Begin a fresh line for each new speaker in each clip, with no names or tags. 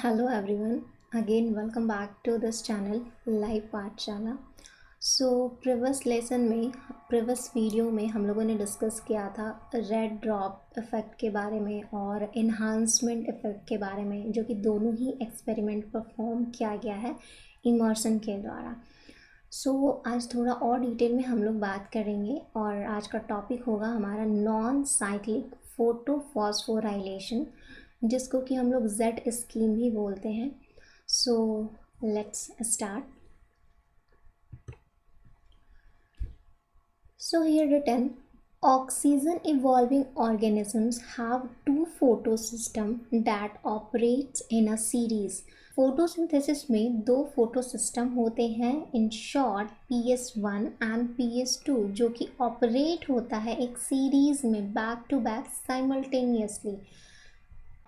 Hello everyone, again welcome back to this channel Live पाठशाला। Previous video में हम लोगों ने डिस्कस किया था रेड ड्रॉप इफ़ेक्ट के बारे में और इन्हांसमेंट इफ़ेक्ट के बारे में, जो कि दोनों ही एक्सपेरिमेंट परफॉर्म किया गया है इमर्सन के द्वारा। आज थोड़ा और डिटेल में हम लोग बात करेंगे और आज का टॉपिक होगा हमारा नॉन साइक्लिक फोटोफॉस्फोराइलेशन, जिसको कि हम लोग जेड स्कीम भी बोलते हैं। Let's start. Here written, oxygen evolving organisms have two photosystems that operates in a series. Photosynthesis में दो फोटोसिस्टम होते हैं, इन शॉर्ट PS1 एंड PS2, जो कि ऑपरेट होता है एक सीरीज में back to back simultaneously.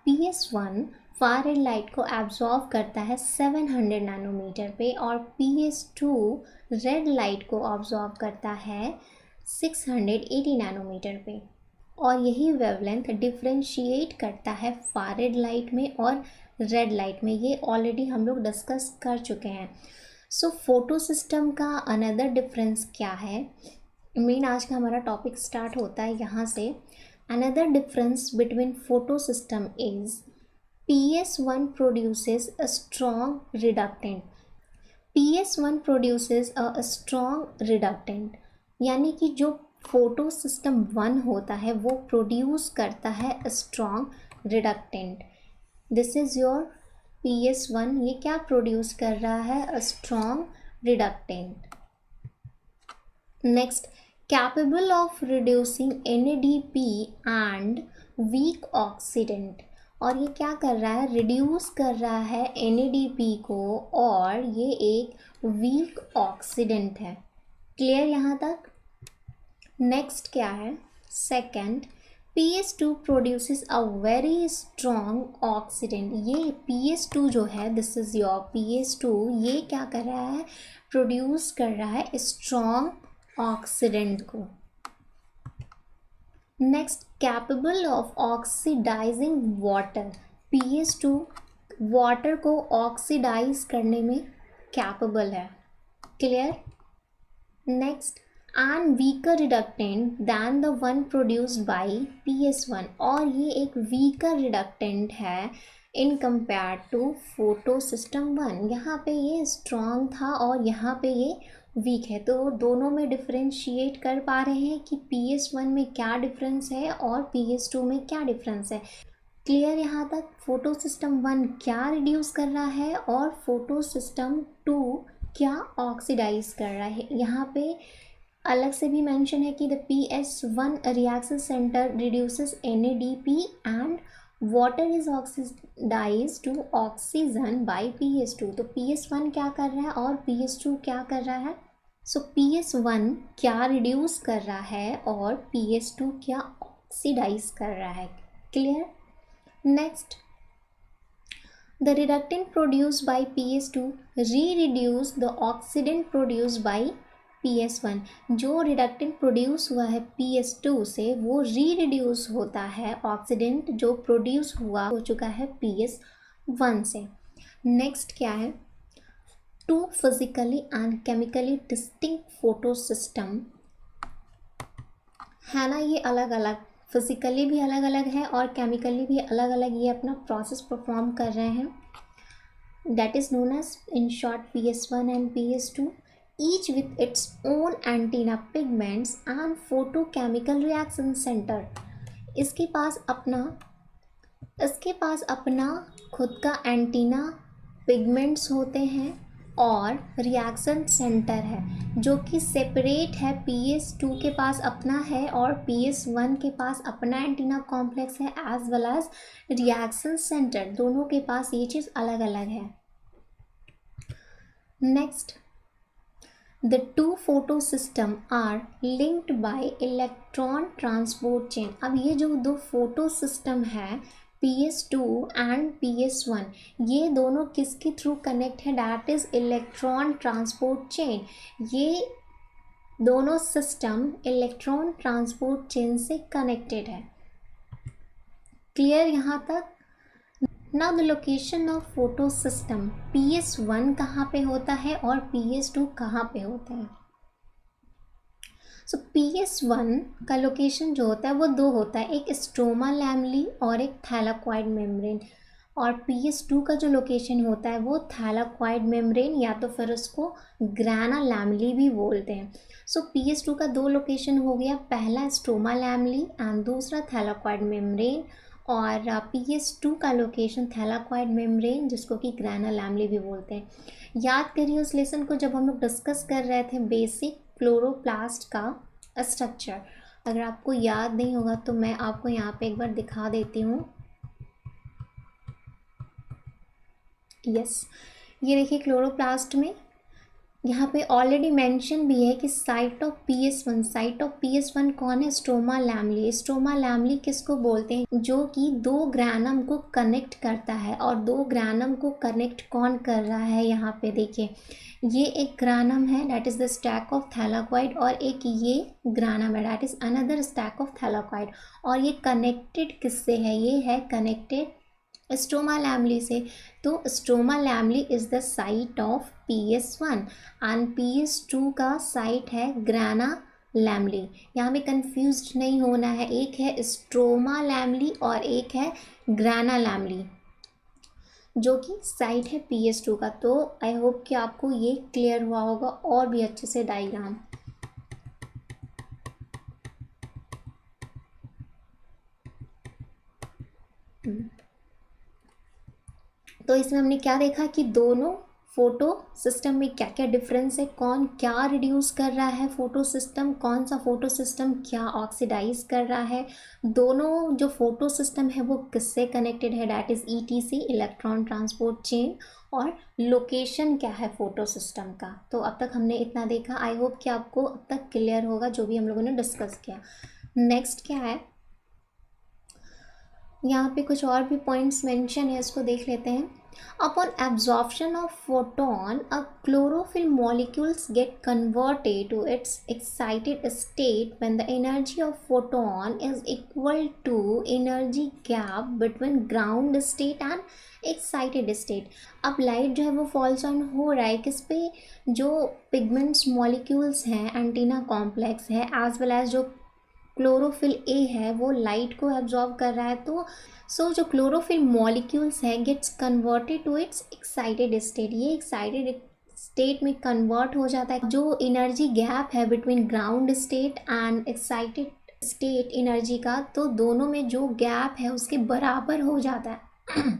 PS1 far red light को एब्जॉर्व करता है 700 नैनोमीटर पे और PS2 रेड लाइट को ऑब्जॉर्व करता है 680 नैनोमीटर पे। और यही वेवलेंथ डिफ्रेंशिएट करता है फार रेड लाइट में और रेड लाइट में। ये ऑलरेडी हम लोग डिस्कस कर चुके हैं। फोटो सिस्टम का अनदर डिफरेंस क्या है, मेन आज का हमारा टॉपिक स्टार्ट होता है यहाँ से। Another difference between photo system is PS1 produces a strong reductant. PS1 produces a strong reductant, यानी कि जो फोटो सिस्टम 1 होता है वो प्रोड्यूस करता है strong reductant. This is your PS1, ये क्या प्रोड्यूस कर रहा है? Strong reductant. Next, capable of reducing NADP and weak oxidant. और ये क्या कर रहा है? रिड्यूस कर रहा है NADP को और ये एक वीक ऑक्सीडेंट है। क्लियर यहाँ तक? नेक्स्ट क्या है? Second, PS2 produces a very strong oxidant. ये PS2 जो है, दिस इज योर PS2, ये क्या कर रहा है? प्रोड्यूस कर रहा है स्ट्रॉन्ग ऑक्सीडेंट को। Next, capable of oxidising water. PS2 water को ऑक्सीडाइज करने में कैपेबल है। Clear? Next, and weaker reductant than the one produced by PS1। और ये एक वीकर रिडक्टेंट है in compare to photosystem 1। यहाँ पे ये स्ट्रॉन्ग था और यहाँ पे ये वीक है, तो दोनों में डिफरेंशिएट कर पा रहे हैं कि PS1 में क्या डिफरेंस है और PS2 में क्या डिफरेंस है। क्लियर यहाँ तक? फोटो सिस्टम 1 क्या रिड्यूस कर रहा है और फोटो सिस्टम 2 क्या ऑक्सीडाइज कर रहा है। यहाँ पे अलग से भी मेंशन है कि the PS1 reaction centre reduces NADP and water is oxidise to oxygen by PS2। तो PS1 क्या कर रहा है और PS2 क्या कर रहा है? PS1 क्या रिड्यूस कर रहा है और PS2 क्या ऑक्सीडाइज कर रहा है। Clear? Next, the reductant produced by PS2 re-reduce the oxidant produced by PS1। जो रिडक्टेंट प्रोड्यूस हुआ है PS2 से वो री-रिड्यूस होता है ऑक्सीडेंट जो प्रोड्यूस हुआ हो चुका है PS1 से। नेक्स्ट क्या है? Two physically and chemically distinct photosystem है ना, ये अलग अलग, फिजिकली भी अलग अलग है और केमिकली भी अलग अलग ये अपना प्रोसेस परफॉर्म कर रहे हैं। That is known as in short PS1 and PS2, each with its own antenna pigments and photochemical reaction center। इसके पास अपना खुद का एंटीना पिगमेंट्स होते हैं और रिएक्शन सेंटर है जो कि सेपरेट है। PS2 के पास अपना है और PS1 के पास अपना एंटीना कॉम्प्लेक्स है, as well as reaction centre, दोनों के पास ये चीज़ अलग अलग है। Next, The two photo system are linked by electron transport chain। अब ये जो दो फोटो सिस्टम है PS2 एंड PS1, ये दोनों किसके थ्रू कनेक्ट है? That is electron transport chain. ये दोनों सिस्टम इलेक्ट्रॉन ट्रांसपोर्ट चेन से कनेक्टेड है। क्लियर यहाँ तक? Now the location of photo system, PS1 कहाँ पे होता है और PS2 कहाँ पे होता है। सो PS1 का लोकेशन जो होता है वो दो होता है, एक स्ट्रोमा लैमली और एक थैलाक्वाइड मेम्ब्रेन। और PS2 का जो लोकेशन होता है वो थैलाक्वाइड मेम्ब्रेन या तो फिर उसको ग्राना लैमली भी बोलते हैं। सो PS2 का दो लोकेशन हो गया, पहला स्ट्रोमा लैमली एंड दूसरा थैलाक्वाइड मेम्ब्रेन। और PS2 का लोकेशन थैलाक्वाइड मेम्ब्रेन जिसको कि ग्राना लैमली भी बोलते हैं। याद करिए उस लेसन को जब हम लोग डिस्कस कर रहे थे बेसिक क्लोरोप्लास्ट का स्ट्रक्चर। अगर आपको याद नहीं होगा तो मैं आपको यहाँ पे एक बार दिखा देती हूँ। यस, ये देखिए क्लोरोप्लास्ट में यहाँ पे ऑलरेडी मेंशन भी है कि site of PS1, site of PS1 कौन है, स्ट्रोमा लैमली। स्ट्रोमा लैमली किसको बोलते हैं, जो कि दो ग्रैनम को कनेक्ट करता है। और दो ग्रैनम को कनेक्ट कौन कर रहा है, यहाँ पे देखिए ये एक ग्रैनम है that is the stack of thylakoid, और एक ये ग्रैनम है that is another stack of thylakoid. और ये कनेक्टेड किससे है, ये है कनेक्टेड स्ट्रोमा लैमली से। तो stroma lamellae is the site of PS1 and PS2 का साइट है ग्राना लैमली। यहाँ पे कंफ्यूज नहीं होना है, एक है स्ट्रोमा लैमली और एक है ग्राना लैमली जो कि साइट है PS2 का। तो आई होप कि आपको ये क्लियर हुआ होगा और भी अच्छे से डायग्राम। तो इसमें हमने क्या देखा कि दोनों फोटो सिस्टम में क्या क्या डिफरेंस है, कौन क्या रिड्यूस कर रहा है फोटो सिस्टम, कौन सा फोटो सिस्टम क्या ऑक्सीडाइज कर रहा है, दोनों जो फोटो सिस्टम है वो किससे कनेक्टेड है that is ETC electron transport chain, और लोकेशन क्या है फोटो सिस्टम का। तो अब तक हमने इतना देखा, आई होप कि आपको अब तक क्लियर होगा जो भी हम लोगों ने डिस्कस किया। नेक्स्ट क्या है, यहाँ पे कुछ और भी पॉइंट्स मेंशन है, इसको देख लेते हैं। Upon absorption of photon a chlorophyll molecules get converted to its excited state when the energy of photon is equal to energy gap between ground state and excited state. अब light जो है वो falls on हो रहा है किस पे, जो पिगमेंट्स मॉलिक्यूल्स हैं एंटीना कॉम्प्लेक्स है एज वेल एज जो क्लोरोफिल ए है वो लाइट को एब्जॉर्ब कर रहा है। तो जो क्लोरोफिल मॉलिक्यूल्स है gets converted to its excited state, ये एक्साइटेड स्टेट में कन्वर्ट हो जाता है। जो एनर्जी गैप है between ground state and excited state energy का, तो दोनों में जो गैप है उसके बराबर हो जाता है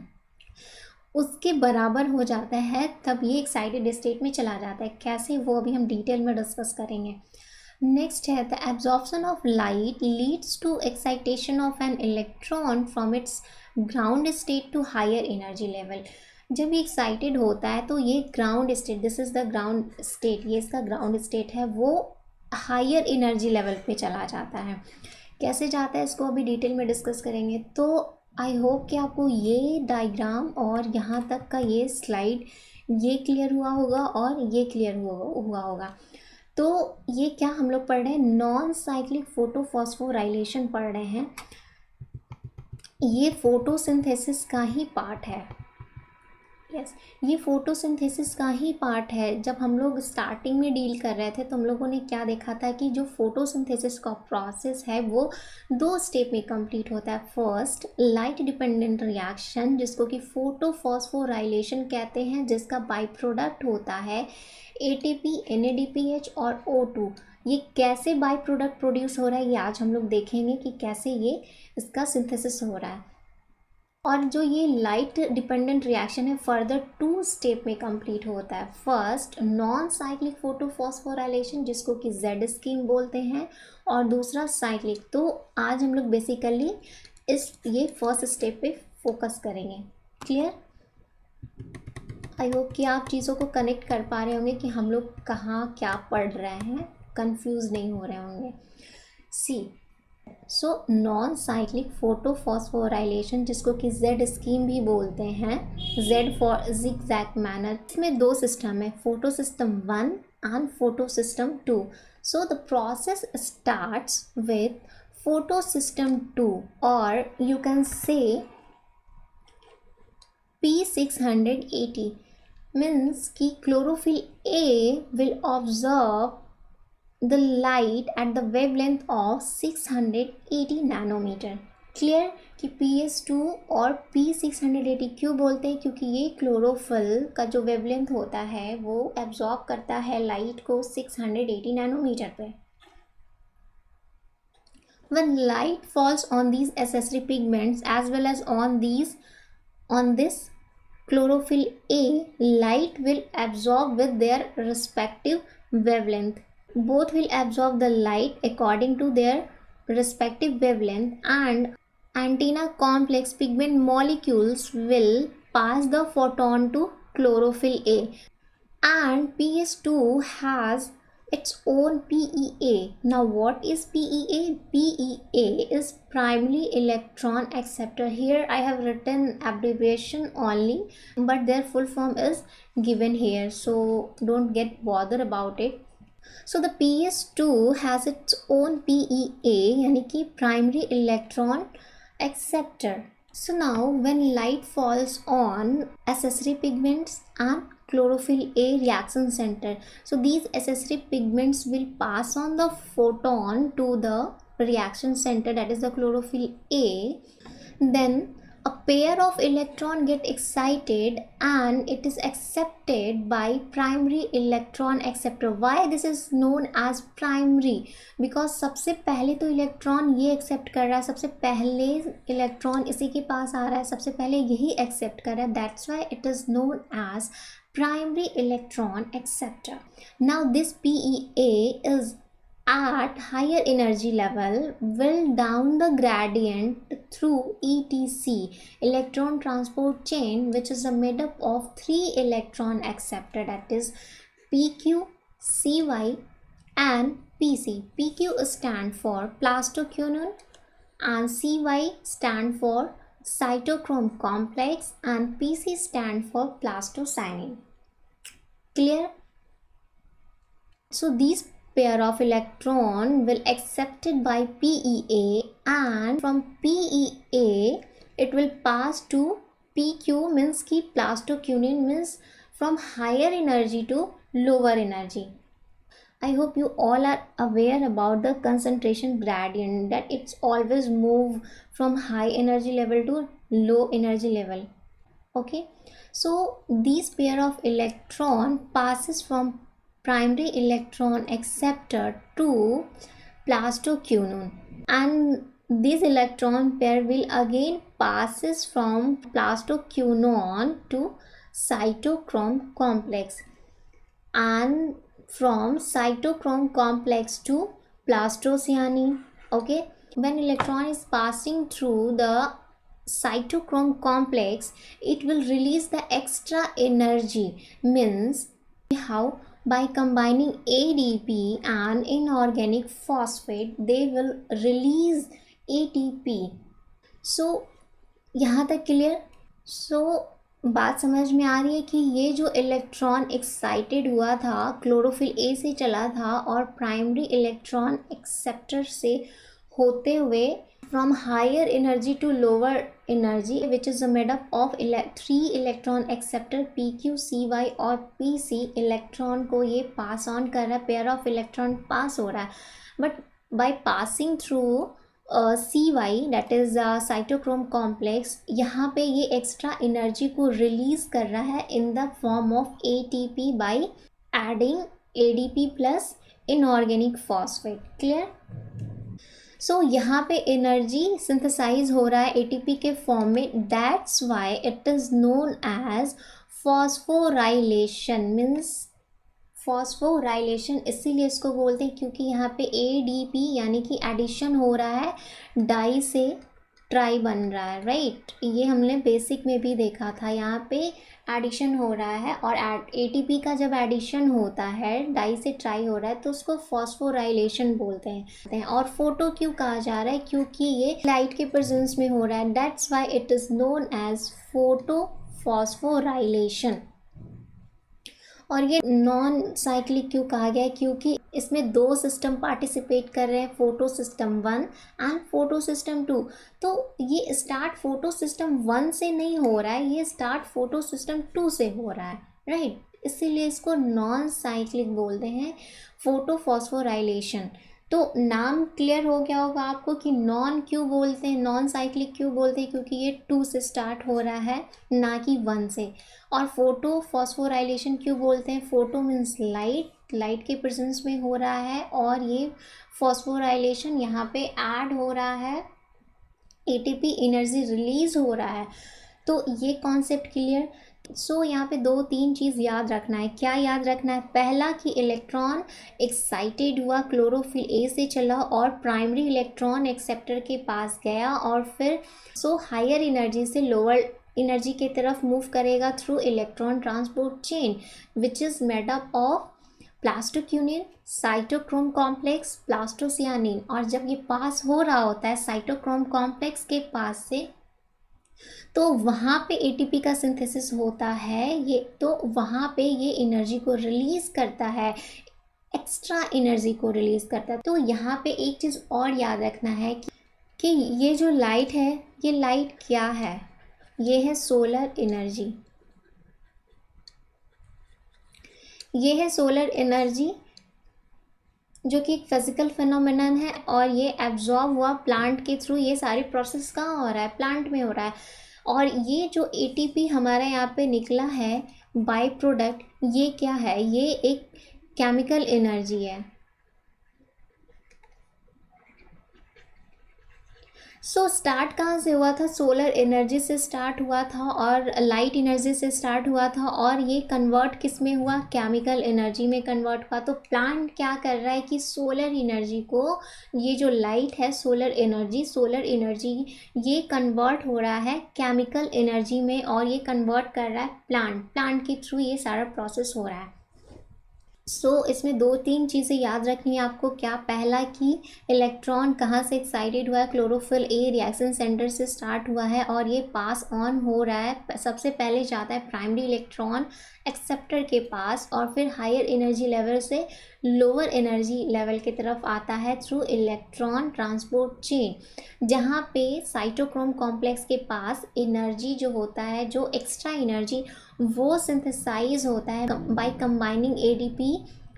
उसके बराबर हो जाता है, तब ये एक्साइटेड स्टेट में चला जाता है। कैसे, वो अभी हम डिटेल में डिस्कस करेंगे। नेक्स्ट है the absorption of light leads to excitation of an electron from its ground state to higher energy level. जब ये एक्साइटेड होता है तो ये ground state, this is the ground state, ये इसका ग्राउंड स्टेट है, वो हायर एनर्जी लेवल पे चला जाता है। कैसे जाता है इसको अभी डिटेल में डिस्कस करेंगे। तो आई होप कि आपको ये डायग्राम और यहाँ तक का ये स्लाइड ये क्लियर हुआ होगा और ये क्लियर हुआ होगा। तो ये क्या हम लोग पढ़ रहे हैं, नॉन साइक्लिक फोटोफॉस्फोराइलेशन पढ़ रहे हैं। ये फोटोसिंथेसिस का ही पार्ट है। यस, ये फोटोसिंथेसिस का ही पार्ट है। जब हम लोग स्टार्टिंग में डील कर रहे थे तो हम लोगों ने क्या देखा था कि जो फोटोसिंथेसिस का प्रोसेस है वो दो स्टेप में कंप्लीट होता है। फर्स्ट लाइट डिपेंडेंट रिएक्शन जिसको कि फोटोफॉस्फोराइलेशन कहते हैं, जिसका बाई प्रोडक्ट होता है ATP, NADPH और O2। ये कैसे बाई प्रोडक्ट प्रोड्यूस हो रहा है ये आज हम लोग देखेंगे कि कैसे ये इसका सिंथेसिस हो रहा है। और जो ये लाइट डिपेंडेंट रिएक्शन है फर्दर 2 स्टेप में कंप्लीट होता है। फर्स्ट नॉन साइक्लिक फोटोफॉस्फोराइलेशन जिसको कि Z स्कीम बोलते हैं, और दूसरा साइक्लिक। तो आज हम लोग बेसिकली ये फर्स्ट स्टेप पे फोकस करेंगे। क्लियर, आई होप कि आप चीज़ों को कनेक्ट कर पा रहे होंगे कि हम लोग कहाँ क्या पढ़ रहे हैं, कंफ्यूज नहीं हो रहे होंगे। सी सो नॉन साइक्लिक फोटोफॉस्फोराइलेशन जिसको कि Z स्कीम भी बोलते हैं, Z फॉर zigzag मैनर। इसमें दो सिस्टम है, photo system 1 and photo system 2। So the process starts with photo system 2 और you can say P680 means कि chlorophyll A will absorb the light at the wavelength of 680 nanometer. Clear कि PS2 और P680 क्यों बोलते हैं, क्योंकि ये chlorophyll का जो वेवलेंथ होता है वो एब्जॉर्ब करता है लाइट को 680 नैनोमीटर पे. When light falls on these accessory pigments as well as on this chlorophyll A, light will absorb with their respective wavelength. Both will absorb the light according to their respective wavelength, and antenna complex pigment molecules will pass the photon to chlorophyll A. And PS2 has its own PEA. Now what is PEA? PEA is primary electron acceptor. Here I have written abbreviation only, but their full form is given here, so don't get bothered about it. So the PS2 has its own PEA, यानी कि primary electron acceptor. So now when light falls on accessory pigments and chlorophyll A reaction center, so these accessory pigments will pass on the photon to the reaction center, that is the chlorophyll A. Then a pair of electron get excited and it is accepted by primary electron acceptor. Why this is known as primary? Because सबसे पहले तो electron ये accept कर रहा है, सबसे पहले electron इसी के पास आ रहा है, सबसे पहले यही एक्सेप्ट कर रहा है. That's why it is known as primary electron acceptor. Now this PEA is at higher energy level will down the gradient through ETC, electron transport chain, which is made up of 3 electron acceptor, that is PQ, CY and PC. PQ stand for plastoquinone and CY stand for cytochrome complex and PC stand for plastocyanin. Clear? So these pair of electron will accepted by PEA, and from PEA it will pass to PQ, means ki plastoquinone, means from higher energy to lower energy. I hope you all are aware about the concentration gradient, that it's always move from high energy level to low energy level. Okay, so these pair of electron passes from primary electron acceptor to plastoquinone, and this electron pair will again passes from plastoquinone to cytochrome complex, and from cytochrome complex to plastocyanin. Okay, when electron is passing through the cytochrome complex, it will release the extra energy. Means how? By combining ADP and inorganic phosphate, they will release ATP. So यहाँ तक clear? So बात समझ में आ रही है कि ये जो इलेक्ट्रॉन एक्साइटेड हुआ था क्लोरोफिल ए से चला था और प्राइमरी इलेक्ट्रॉन एक्सेप्टर से होते हुए from higher energy to lower energy, which is made up of 3 electron acceptor PQ, CY और PC. इलेक्ट्रॉन को ये पास ऑन कर रहा है, पेयर ऑफ इलेक्ट्रॉन पास हो रहा है, but by passing through CY, that is cytochrome complex, यहाँ पे ये एक्स्ट्रा एनर्जी को रिलीज कर रहा है in the form of ATP by adding ADP plus inorganic phosphate. Clear? So यहाँ पे एनर्जी सिंथेसाइज हो रहा है एटीपी के फॉर्म में. That's why it is known as phosphorylation. Means phosphorylation इसीलिए इसको बोलते हैं क्योंकि यहाँ पे ADP यानी कि एडिशन हो रहा है, डाई से ट्राई बन रहा है. राइट, ये हमने बेसिक में भी देखा था. यहाँ पे एडिशन हो रहा है और ATP का जब एडिशन होता है डाई से ट्राई हो रहा है तो उसको फॉस्फोराइलेशन बोलते हैं. और फोटो क्यों कहा जा रहा है? क्योंकि ये लाइट के प्रेजेंस में हो रहा है. That's why it is known as photophosphorylation. और ये नॉन साइक्लिक क्यों कहा गया है, क्योंकि इसमें दो सिस्टम पार्टिसिपेट कर रहे हैं, photo system 1 and photo system 2। तो ये स्टार्ट फोटो सिस्टम 1 से नहीं हो रहा है, ये स्टार्ट फोटो सिस्टम 2 से हो रहा है, राइट। इसीलिए इसको नॉन साइक्लिक बोलते हैं, फोटो फॉस्फोराइलेशन। तो नाम क्लियर हो गया होगा आपको कि नॉन क्यों बोलते हैं, नॉन साइक्लिक क्यों बोलते हैं, क्योंकि ये 2 से स्टार्ट हो रहा है ना कि 1 से। और फोटो फॉस्फोराइलेशन क्यों बोलते हैं, फोटो मीन्स लाइट, लाइट के प्रेजेंस में हो रहा है, और ये फॉस्फोराइलेशन यहाँ पे ऐड हो रहा है, एटीपी एनर्जी रिलीज हो रहा है। तो ये कॉन्सेप्ट क्लियर। सो यहाँ पे 2-3 चीज़ याद रखना है। क्या याद रखना है, पहला कि इलेक्ट्रॉन एक्साइटेड हुआ, क्लोरोफिल ए से चला और प्राइमरी इलेक्ट्रॉन एक्सेप्टर के पास गया, और फिर हायर एनर्जी से लोअर एनर्जी की तरफ मूव करेगा through electron transport chain which is made up of plastoquinone, cytochrome complex, plastocyanin. और जब ये पास हो रहा होता है साइटोक्रोम कॉम्प्लेक्स के पास से, तो वहाँ पे एटीपी का सिंथेसिस होता है, ये तो वहाँ पे ये एनर्जी को रिलीज़ करता है, एक्स्ट्रा एनर्जी को रिलीज़ करता है। तो यहाँ पे एक चीज़ और याद रखना है कि ये जो लाइट है, ये लाइट क्या है, ये है सोलर एनर्जी, ये है सोलर एनर्जी जो कि एक फिजिकल फिनोमेनन है, और ये एब्जॉर्ब हुआ प्लांट के थ्रू। ये सारी प्रोसेस कहाँ हो रहा है, प्लांट में हो रहा है। और ये जो एटीपी हमारे यहाँ पे निकला है बाय प्रोडक्ट, ये क्या है, ये एक केमिकल एनर्जी है। स्टार्ट कहाँ से हुआ था, सोलर एनर्जी से स्टार्ट हुआ था और लाइट एनर्जी से स्टार्ट हुआ था, और ये कन्वर्ट किस में हुआ, केमिकल एनर्जी में कन्वर्ट हुआ। तो प्लांट क्या कर रहा है कि सोलर एनर्जी को, ये जो लाइट है सोलर एनर्जी ये कन्वर्ट हो रहा है केमिकल एनर्जी में, और ये कन्वर्ट कर रहा है प्लांट के थ्रू ये सारा प्रोसेस हो रहा है। इसमें 2-3 चीज़ें याद रखनी है आपको। क्या, पहला कि इलेक्ट्रॉन कहाँ से एक्साइटेड हुआ है, क्लोरोफिल ए रिएक्शन सेंटर से स्टार्ट हुआ है और ये पास ऑन हो रहा है। सबसे पहले जाता है प्राइमरी इलेक्ट्रॉन एक्सेप्टर के पास, और फिर हायर एनर्जी लेवल से लोअर एनर्जी लेवल की तरफ आता है थ्रू इलेक्ट्रॉन ट्रांसपोर्ट चेन, जहाँ पे साइटोक्रोम कॉम्प्लेक्स के पास एनर्जी जो होता है, जो एक्स्ट्रा एनर्जी, वो सिंथेसाइज होता है by combining ADP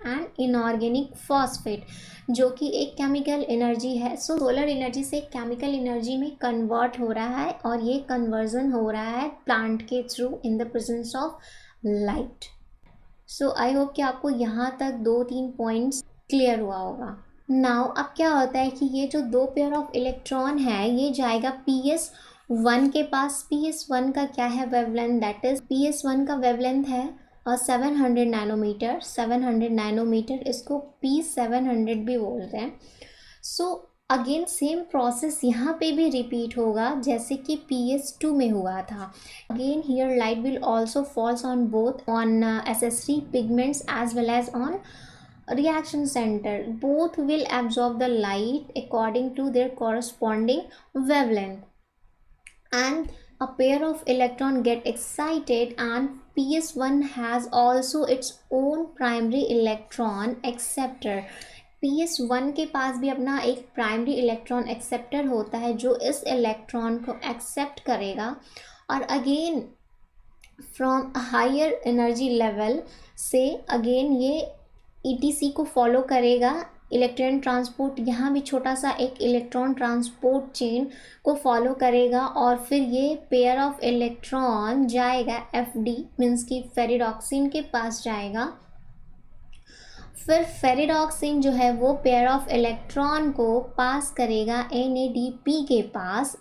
and inorganic phosphate, जो कि एक केमिकल एनर्जी है। सोलर एनर्जी से केमिकल एनर्जी में कन्वर्ट हो रहा है, और ये कन्वर्जन हो रहा है प्लांट के through in the presence of light. I hope कि आपको यहाँ तक 2-3 पॉइंट्स क्लियर हुआ होगा। नाउ अब क्या होता है कि ये जो 2 पेयर ऑफ इलेक्ट्रॉन है, ये जाएगा PS1 के पास। PS1 का क्या है वेवलेंथ, दैट इज PS1 का वेवलेंथ है 700 नैनोमीटर। 700 नैनोमीटर, इसको P700 भी बोलते हैं। अगेन सेम प्रोसेस यहाँ पे भी रिपीट होगा जैसे कि PS2 में हुआ था। Again here light will also falls on both on accessory pigments as well as on reaction center. Both will absorb the light according to their corresponding wavelength, and a pair of electron get excited, and PS1 has also its own primary electron acceptor. PS1 के पास भी अपना एक primary electron acceptor होता है जो इस electron को accept करेगा, और again from higher energy level से अगेन ये ETC को फॉलो करेगा, इलेक्ट्रॉन ट्रांसपोर्ट, यहाँ भी छोटा सा एक इलेक्ट्रॉन ट्रांसपोर्ट चेन को फॉलो करेगा, और फिर ये पेयर ऑफ इलेक्ट्रॉन जाएगा FD मीन्स की फेरिडॉक्सिन के पास जाएगा। फिर फेरिडॉक्सिन जो है वो पेयर ऑफ इलेक्ट्रॉन को पास करेगा NADP के पास।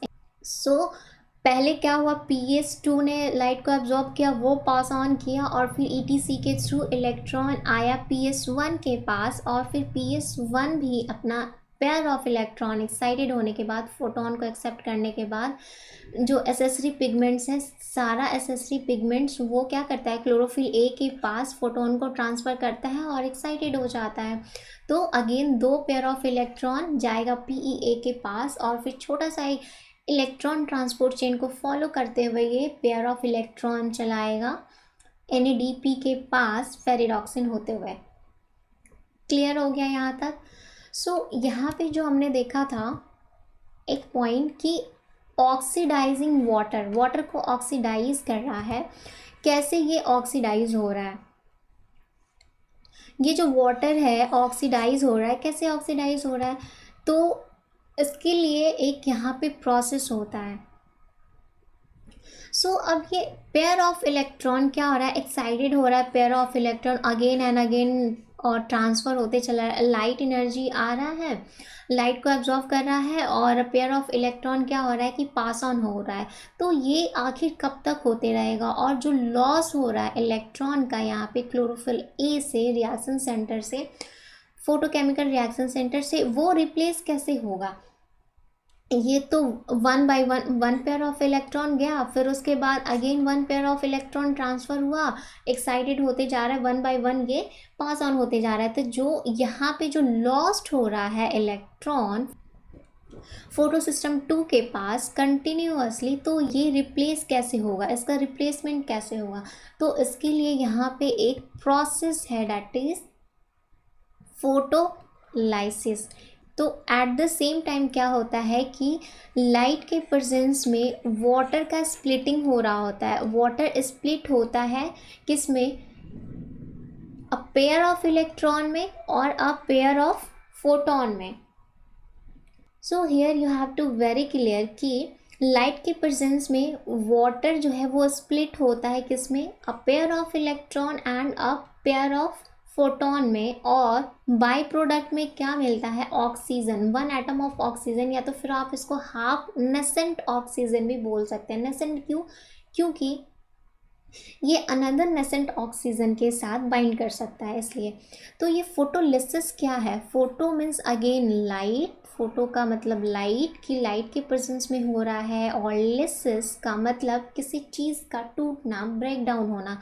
पहले क्या हुआ, PS2 ने लाइट को एब्जॉर्ब किया, वो पास ऑन किया, और फिर ETC के थ्रू इलेक्ट्रॉन आया PS1 के पास, और फिर PS1 भी अपना पेयर ऑफ इलेक्ट्रॉन एक्साइटेड होने के बाद, फोटोन को एक्सेप्ट करने के बाद, जो एसेसरी पिगमेंट्स हैं, सारा एसेसरी पिगमेंट्स वो क्या करता है, क्लोरोफिल ए के पास फोटोन को ट्रांसफ़र करता है और एक्साइटेड हो जाता है। तो अगेन 2 पेयर ऑफ इलेक्ट्रॉन जाएगा PEA के पास, और फिर छोटा सा एक इलेक्ट्रॉन ट्रांसपोर्ट चेन को फॉलो करते हुए ये पेयर ऑफ इलेक्ट्रॉन चलाएगा NADP के पास फेरिडॉक्सिन होते हुए। क्लियर हो गया यहाँ तक? सो यहाँ पे जो हमने देखा था एक पॉइंट कि ऑक्सीडाइजिंग वाटर को ऑक्सीडाइज कर रहा है। कैसे ये ऑक्सीडाइज हो रहा है? ये जो वाटर है ऑक्सीडाइज हो रहा है, कैसे ऑक्सीडाइज हो रहा है? तो इसके लिए एक यहाँ पे प्रोसेस होता है। सो अब ये पेयर ऑफ इलेक्ट्रॉन क्या हो रहा है, एक्साइटेड हो रहा है, pair of electron again and again और ट्रांसफ़र होते चला रहा है। लाइट एनर्जी आ रहा है, लाइट को एब्जॉर्व कर रहा है, और पेयर ऑफ इलेक्ट्रॉन क्या हो रहा है कि पास ऑन हो रहा है। तो ये आखिर कब तक होते रहेगा? और जो लॉस हो रहा है इलेक्ट्रॉन का यहाँ पे क्लोरोफिल ए से, रिएक्शन सेंटर से, फोटोकेमिकल रिएक्शन सेंटर से, वो रिप्लेस कैसे होगा? ये तो one by one pair of electron गया, फिर उसके बाद again one pair of electron transfer हुआ, एक्साइटेड होते जा रहा है, वन बाय वन ये पास ऑन होते जा रहा है। तो जो यहाँ पे जो लॉस्ट हो रहा है इलेक्ट्रॉन फोटो सिस्टम 2 के पास कंटिन्यूअसली, तो ये रिप्लेस कैसे होगा, इसका रिप्लेसमेंट कैसे होगा? तो इसके लिए यहाँ पे एक प्रोसेस है, दैट इज फोटोलाइसिस। तो एट द सेम टाइम क्या होता है कि लाइट के प्रेजेंस में वाटर का स्प्लिटिंग हो रहा होता है। वाटर स्प्लिट होता है किस में? अ पेयर ऑफ इलेक्ट्रॉन में और अ पेयर ऑफ फोटोन में। So here you have to very clear कि लाइट के प्रेजेंस में वाटर जो है वो स्प्लिट होता है किस में? A pair of electron and a pair of photon में। और बाय प्रोडक्ट में क्या मिलता है? Oxygen, one atom of oxygen, या तो फिर आप इसको हाफ नेसेंट ऑक्सीजन भी बोल सकते हैं। नेसेंट क्यों? क्योंकि ये अनदर नेसेंट ऑक्सीजन के साथ बाइंड कर सकता है, इसलिए। तो ये फोटोलिसिस क्या है? Photo means again light, photo का मतलब लाइट, की लाइट के प्रेजेंस में हो रहा है, और लिसिस का मतलब किसी चीज़ का टूटना, ब्रेक डाउन होना।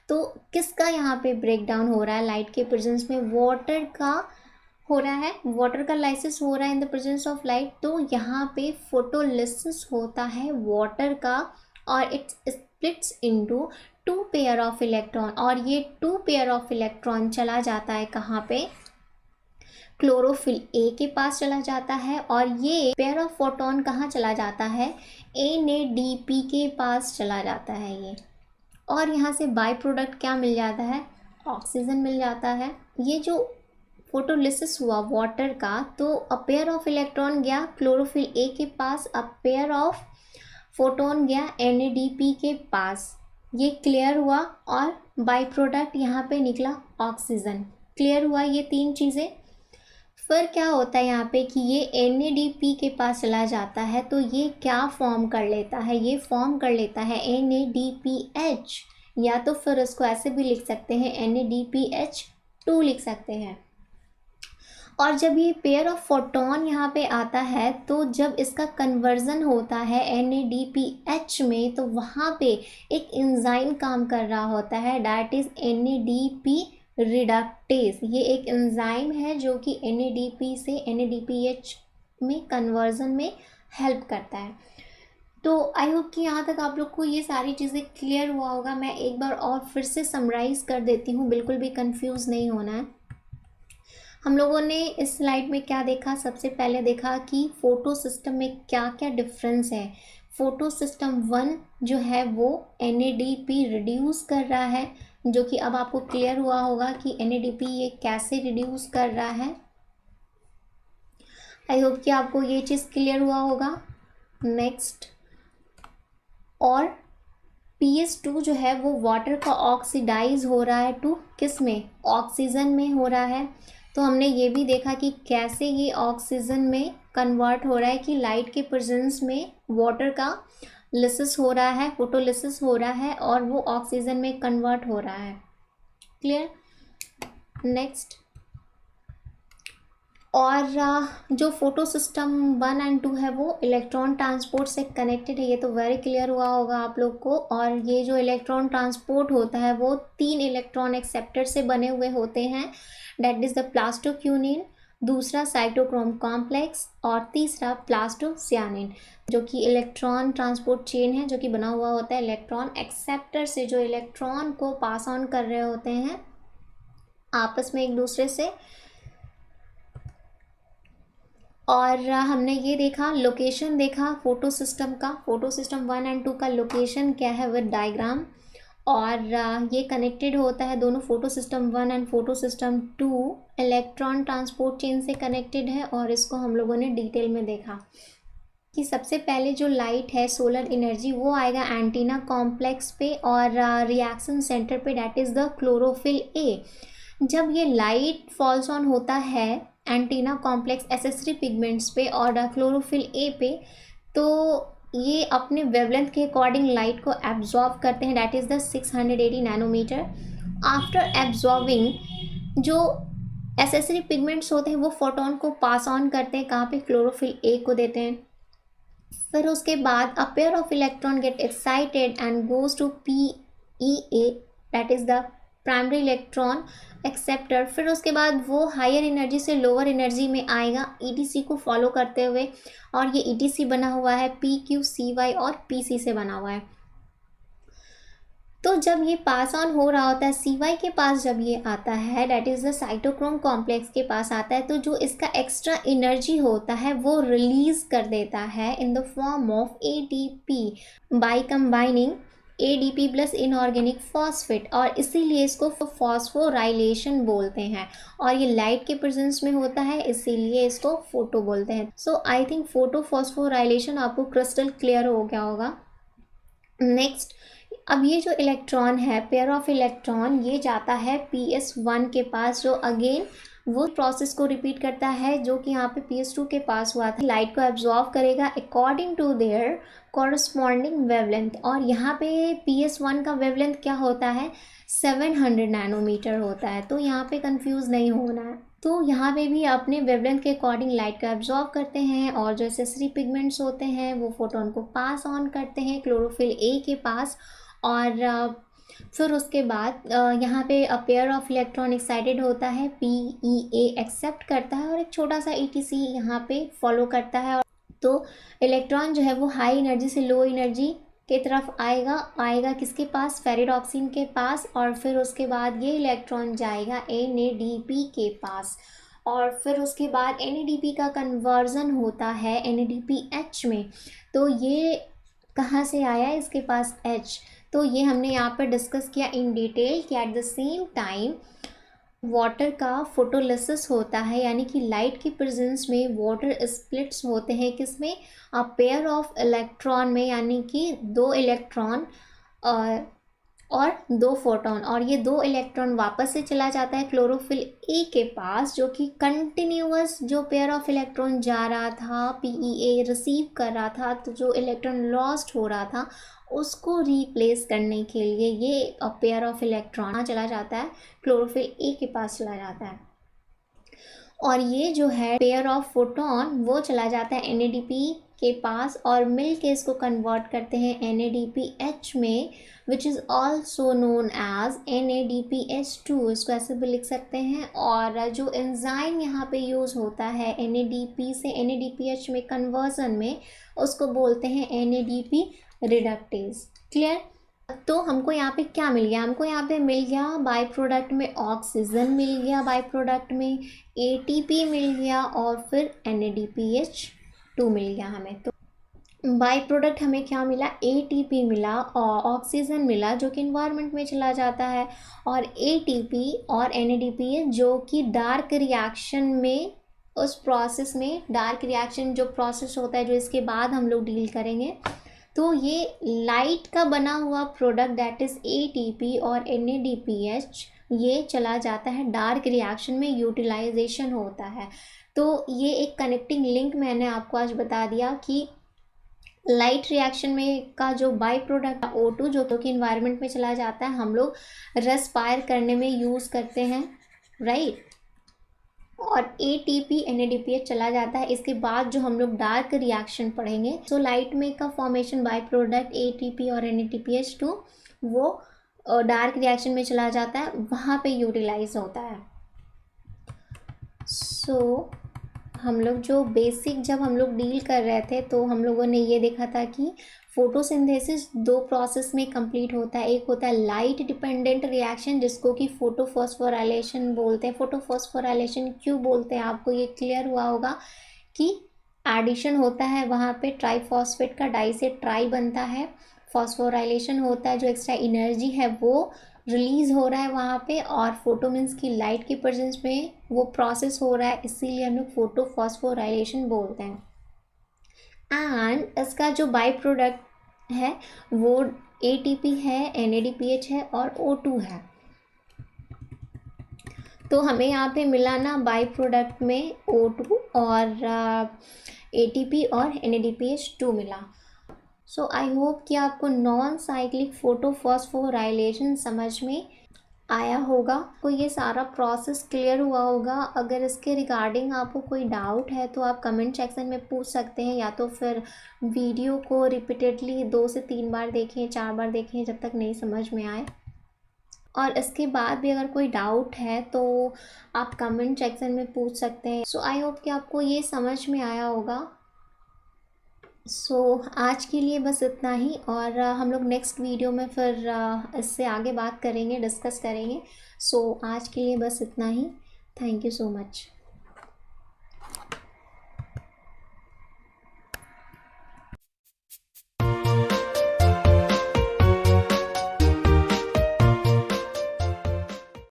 तो किसका यहाँ पे ब्रेक डाउन हो रहा है लाइट के प्रेजेंस में? वाटर का हो रहा है, वाटर का लाइसिस हो रहा है in the presence of light. तो यहाँ पे फोटोलिसिस होता है वाटर का, और it's splits into two pair of electron, और ये टू पेयर ऑफ इलेक्ट्रॉन चला जाता है कहाँ पे? क्लोरोफिल ए के पास चला जाता है। और ये पेयर ऑफ फोटोन कहाँ चला जाता है? NADP के पास चला जाता है ये। और यहाँ से बाय प्रोडक्ट क्या मिल जाता है? ऑक्सीजन मिल जाता है। ये जो फोटोलिसिस हुआ वाटर का, तो अ पेयर ऑफ इलेक्ट्रॉन गया क्लोरोफिल ए के पास, अ पेयर ऑफ फोटोन गया NADP के पास। ये क्लियर हुआ, और बाय प्रोडक्ट यहाँ पे निकला ऑक्सीजन। क्लियर हुआ ये तीन चीज़ें। फिर क्या होता है यहाँ पे कि ये NADP के पास चला जाता है, तो ये क्या फॉर्म कर लेता है? ये फॉर्म कर लेता है NADPH, या तो फिर उसको ऐसे भी लिख सकते हैं NADPH2 लिख सकते हैं। और जब ये पेयर ऑफ फोटोन यहाँ पे आता है, तो जब इसका कन्वर्जन होता है NADPH में, तो वहाँ पे एक एंजाइम काम कर रहा होता है, दैट इज़ NADP रिडक्टेस। ये एक एंजाइम है जो कि NADP से NADPH में कन्वर्जन में हेल्प करता है। तो आई होप कि यहाँ तक आप लोग को ये सारी चीज़ें क्लियर हुआ होगा। मैं एक बार और फिर से समराइज़ कर देती हूँ, बिल्कुल भी कंफ्यूज नहीं होना है। हम लोगों ने इस स्लाइड में क्या देखा? सबसे पहले देखा कि फोटो सिस्टम में क्या क्या डिफरेंस है। फोटो सिस्टम 1 जो है वो NADP रिड्यूस कर रहा है, जो कि अब आपको क्लियर हुआ होगा कि NADP ये कैसे रिड्यूस कर रहा है। आई होप कि आपको ये चीज़ क्लियर हुआ होगा। नेक्स्ट, और PS2 जो है वो वाटर का ऑक्सीडाइज हो रहा है टू किस में? ऑक्सीजन में हो रहा है। तो हमने ये भी देखा कि कैसे ये ऑक्सीजन में कन्वर्ट हो रहा है, कि लाइट के प्रेजेंस में वाटर का लिसिस हो रहा है, फोटोलिसिस हो रहा है, और वो ऑक्सीजन में कन्वर्ट हो रहा है। क्लियर? नेक्स्ट, और जो फोटो सिस्टम 1 एंड 2 है वो इलेक्ट्रॉन ट्रांसपोर्ट से कनेक्टेड है। ये तो वेरी क्लियर हुआ होगा आप लोग को। और ये जो इलेक्ट्रॉन ट्रांसपोर्ट होता है वो 3 इलेक्ट्रॉन एक्सेप्टर से बने हुए होते हैं, दैट इज़ द प्लास्टोक्यूनिन, दूसरा साइटोक्रोम कॉम्प्लेक्स और तीसरा प्लास्टोसियानिन, जो कि इलेक्ट्रॉन ट्रांसपोर्ट चेन है, जो कि बना हुआ होता है इलेक्ट्रॉन एक्सेप्टर से, जो इलेक्ट्रॉन को पास ऑन कर रहे होते हैं आपस में एक दूसरे से। और हमने ये देखा, लोकेशन देखा फोटो सिस्टम का, फोटो सिस्टम 1 और 2 का लोकेशन क्या है विद डायग्राम। और ये कनेक्टेड होता है, दोनों photo system 1 and photo system 2 electron transport chain से कनेक्टेड है। और इसको हम लोगों ने डिटेल में देखा कि सबसे पहले जो लाइट है सोलर एनर्जी वो आएगा एंटीना कॉम्प्लेक्स पे और रिएक्शन सेंटर पे, that is the chlorophyll A. जब ये लाइट फॉल्स ऑन होता है एंटीना कॉम्प्लेक्स एसेसरी पिगमेंट्स पे और क्लोरोफिल ए पे, तो ये अपने वेवलेंथ के अकॉर्डिंग लाइट को एब्जॉर्ब करते हैं, that is the 680 nanometre. After absorbing जो एसेसरी पिगमेंट्स होते हैं वो फोटोन को पास ऑन करते हैं, कहाँ पे, क्लोरोफिल ए को देते हैं। फिर उसके बाद a pair of electron get excited and goes to PEA, that is the primary electron acceptor. फिर उसके बाद वो हायर एनर्जी से लोअर एनर्जी में आएगा ETC को फॉलो करते हुए, और ये ETC बना हुआ है PQ, CY और PC से बना हुआ है। तो जब ये पास ऑन हो रहा होता है CY के पास, जब ये आता है that is the cytochrome complex के पास आता है, तो जो इसका एक्स्ट्रा एनर्जी होता है वो रिलीज कर देता है in the form of ATP by combining ADP plus inorganic phosphate, और इसीलिए इसको फॉस्फोराइलेशन बोलते हैं। और ये लाइट के प्रेजेंस में होता है, इसीलिए इसको फोटो बोलते हैं। सो आई थिंक फोटो फॉस्फोराइलेशन आपको क्रिस्टल क्लियर हो गया होगा। नेक्स्ट, अब ये जो इलेक्ट्रॉन है, पेयर ऑफ इलेक्ट्रॉन, ये जाता है PS1 के पास, जो अगेन वो प्रोसेस को रिपीट करता है जो कि यहाँ पे PS2 के पास हुआ था। लाइट को एब्जॉर्व करेगा according to their corresponding wavelength, और यहाँ पे PS1 का वेवलेंथ क्या होता है, 700 नैनोमीटर होता है। तो यहाँ पे कंफ्यूज नहीं होना है। तो यहाँ पे भी अपने वेवलेंथ के अकॉर्डिंग लाइट को एब्जॉर्ब करते हैं, और जो एसेसरी पिगमेंट्स होते हैं वो फोटोन को पास ऑन करते हैं क्लोरोफिल ए के पास। और फिर उसके बाद यहाँ पे अ पेयर ऑफ इलेक्ट्रॉन एक्साइटेड होता है, PEA एक्सेप्ट करता है, और एक छोटा सा ETC यहाँ पे फॉलो करता है। तो इलेक्ट्रॉन जो है वो हाई एनर्जी से लो एनर्जी के तरफ आएगा किसके पास, फेरिडॉक्सिन के पास। और फिर उसके बाद ये इलेक्ट्रॉन जाएगा NADP के पास, और फिर उसके बाद NADP का कन्वर्जन होता है NADPH में। तो ये कहाँ से आया, इसके पास H। तो ये हमने यहाँ पर डिस्कस किया इन डिटेल कि at the same time water का फोटोलिसिस होता है, यानी कि लाइट की प्रेजेंस में वाटर स्प्लिट्स होते हैं, किसमें, अ पेयर ऑफ इलेक्ट्रॉन में, यानी कि 2 इलेक्ट्रॉन और 2 फोटोन, और ये 2 इलेक्ट्रॉन वापस से चला जाता है क्लोरोफिल ए के पास, जो कि कंटिन्यूअस जो पेयर ऑफ इलेक्ट्रॉन जा रहा था PEA रिसीव कर रहा था, तो जो इलेक्ट्रॉन लॉस्ट हो रहा था उसको रिप्लेस करने के लिए ये पेयर ऑफ इलेक्ट्रॉन चला जाता है क्लोरोफिल ए के पास चला जाता है। और ये जो है पेयर ऑफ फोटोन वो चला जाता है NADP के पास, और मिल के इसको कन्वर्ट करते हैं NADPH में, which is also known as NADPH2, इसको ऐसे भी लिख सकते हैं। और जो एंजाइम यहाँ पे यूज़ होता है NADP से NADPH में कन्वर्जन में, उसको बोलते हैं NADP रिडक्टेज। क्लियर। तो हमको यहाँ पे क्या मिल गया, हमको यहाँ पे मिल गया बाय प्रोडक्ट में ऑक्सीजन मिल गया, बाय प्रोडक्ट में ATP मिल गया, और फिर NADPH2 मिल गया हमें। तो बाय प्रोडक्ट हमें क्या मिला, ATP मिला और ऑक्सीजन मिला जो कि इन्वायरमेंट में चला जाता है, और ATP और NADPH जो कि डार्क रिएक्शन में, उस प्रोसेस में, डार्क रिएक्शन जो प्रोसेस होता है जो इसके बाद हम लोग डील करेंगे, तो ये लाइट का बना हुआ प्रोडक्ट दैट इज़ ATP और NADPH ये चला जाता है डार्क रिएक्शन में, यूटिलाइजेशन होता है। तो ये एक कनेक्टिंग लिंक मैंने आपको आज बता दिया कि लाइट रिएक्शन में का जो बाय प्रोडक्ट O2 जो कि इन्वायरमेंट में चला जाता है, हम लोग रेस्पायर करने में यूज़ करते हैं, राइट। और ATP NADPH चला जाता है। इसके बाद जो हम लोग डार्क रिएक्शन पढ़ेंगे, सो लाइट में का फॉर्मेशन बाय प्रोडक्ट ATP और NADPH2 वो डार्क रिएक्शन में चला जाता है, वहाँ पे यूटिलाइज होता है। सो हम लोग जो बेसिक जब हम लोग डील कर रहे थे तो हम लोगों ने ये देखा था कि फोटोसिंथेसिस दो प्रोसेस में कंप्लीट होता है। एक होता है लाइट डिपेंडेंट रिएक्शन जिसको कि फोटोफॉस्फोराइलेशन बोलते हैं। फोटोफॉस्फोराइलेशन क्यों बोलते हैं आपको ये क्लियर हुआ होगा कि एडिशन होता है वहाँ पे ट्राईफॉस्फेट का डाई से ट्राई बनता है। फॉस्फोराइलेशन होता है, जो एक्स्ट्रा एनर्जी है वो रिलीज़ हो रहा है वहाँ पे, और फोटो मीन्स की लाइट की प्रेजेंस में वो प्रोसेस हो रहा है, इसीलिए हम लोग फोटो फॉस्फोराइलेशन बोलते हैं। एंड इसका जो बाई प्रोडक्ट है वो ATP है, NADPH है और O2 है। तो हमें यहाँ पे मिला ना बाई प्रोडक्ट में O2 और ATP और NADPH2 मिला। सो आई होप कि आपको नॉन साइक्लिक फोटोफॉस्फोराइलेशन समझ में आया होगा, को ये सारा प्रोसेस क्लियर हुआ होगा। अगर इसके रिगार्डिंग आपको कोई डाउट है तो आप कमेंट सेक्शन में पूछ सकते हैं, या तो फिर वीडियो को रिपीटेडली 2 से 3 बार देखें, 4 बार देखें जब तक नहीं समझ में आए। और इसके बाद भी अगर कोई डाउट है तो आप कमेंट सेक्शन में पूछ सकते हैं। सो आई होप कि आपको ये समझ में आया होगा। आज के लिए बस इतना ही, और हम लोग नेक्स्ट वीडियो में फिर इससे आगे बात करेंगे, डिस्कस करेंगे। आज के लिए बस इतना ही। Thank you so much.